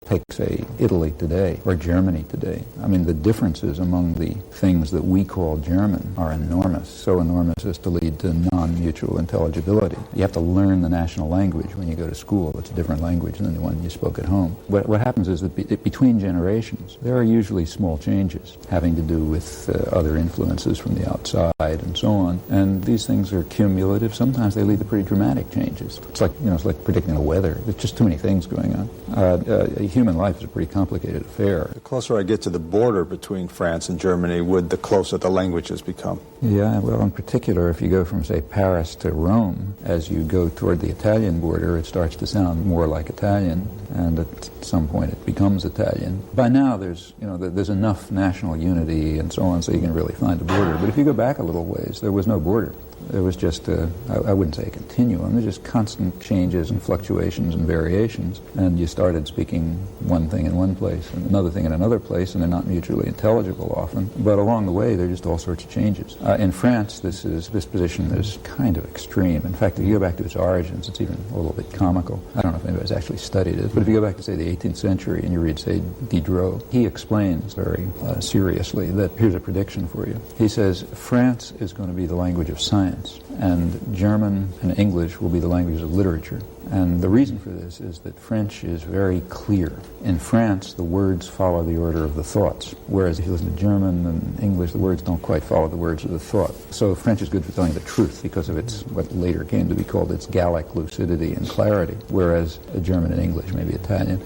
Take, say, Italy today or Germany today. I mean, the differences among the things that we call German are enormous, so enormous as to lead to non-mutual intelligibility. You have to learn the national language when you go to school. It's a different language than the one you spoke at home. What happens is that between generations, there are usually small changes having to do with other influences from the outside and so on. And these things are cumulative. Sometimes they lead to pretty dramatic changes. It's like, it's like predicting the weather. There's just too many things going on. Human life is a pretty complicated affair. The closer I get to the border between France and Germany, the closer the languages become. Yeah, well, in particular, if you go from, say, Paris to Rome, as you go toward the Italian border, it starts to sound more like Italian, and at some point it becomes Italian. By now, there's enough national unity and so on, so you can really find a border. But if you go back a little ways, there was no border. There was just I wouldn't say a continuum, there's just constant changes and fluctuations and variations, and you started speaking one thing in one place and another thing in another place, and they're not mutually intelligible often, but along the way there are just all sorts of changes. In France, this position is kind of extreme. In fact, if you go back to its origins, it's even a little bit comical. I don't know if anybody's actually studied it, but if you go back to, say, the 18th century and you read, say, Diderot, he explains very seriously that, here's a prediction for you. He says, France is going to be the language of science, and German and English will be the languages of literature. And the reason for this is that French is very clear. In France, the words follow the order of the thoughts, whereas if you listen to German and English, the words don't quite follow the words of the thought. So French is good for telling the truth because of its, what later came to be called its Gallic lucidity and clarity, whereas German and English, maybe Italian,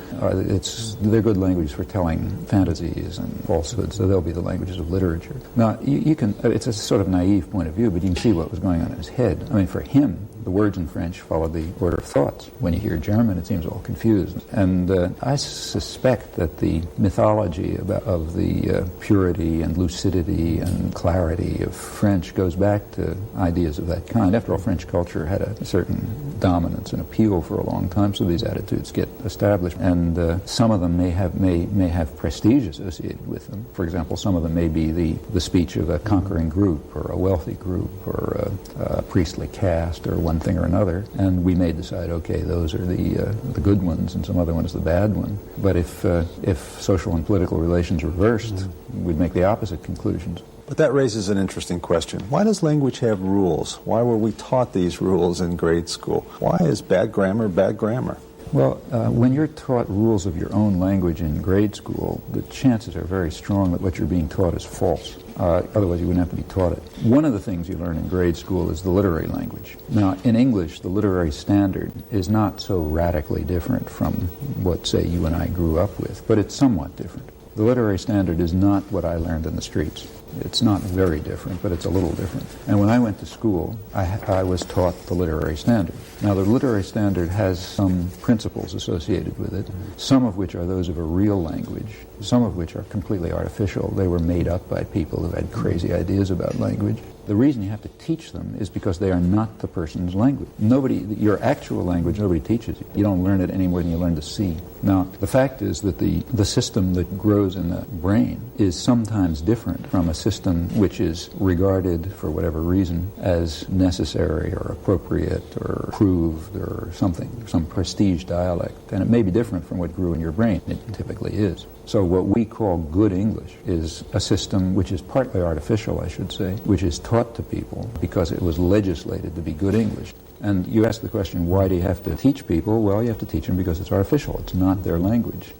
they're good languages for telling fantasies and falsehoods, so they'll be the languages of literature. Now, you can, it's a sort of naive point of view, but you can see what was going on in his head. I mean, for him, the words in French follow the order of thoughts. When you hear German, it seems all confused. And I suspect that the mythology of the purity and lucidity and clarity of French goes back to ideas of that kind. After all, French culture had a certain dominance and appeal for a long time, so these attitudes get established. And some of them may have prestige associated with them. For example, some of them may be the speech of a conquering group or a wealthy group or a priestly caste or one thing or another, and we may decide, okay, those are the good ones and some other one is the bad one. But if social and political relations reversed, we'd make the opposite conclusions. But that raises an interesting question. Why does language have rules? Why were we taught these rules in grade school? Why is bad grammar bad grammar? Well, when you're taught rules of your own language in grade school, the chances are very strong that what you're being taught is false. Otherwise, you wouldn't have to be taught it. One of the things you learn in grade school is the literary language. Now, in English, the literary standard is not so radically different from what, say, you and I grew up with, but it's somewhat different. The literary standard is not what I learned in the streets. It's not very different, but it's a little different. And when I went to school, I was taught the literary standard. Now, the literary standard has some principles associated with it, some of which are those of a real language, some of which are completely artificial. They were made up by people who had crazy ideas about language. The reason you have to teach them is because they are not the person's language. Your actual language, nobody teaches you. You don't learn it any more than you learn to see. Now, the fact is that the system that grows in the brain is sometimes different from a system which is regarded, for whatever reason, as necessary or appropriate or approved or something, some prestige dialect. And it may be different from what grew in your brain. It typically is. So what we call good English is a system which is partly artificial, I should say, which is taught to people because it was legislated to be good English. And you ask the question, why do you have to teach people? Well, you have to teach them because it's artificial. It's not their language.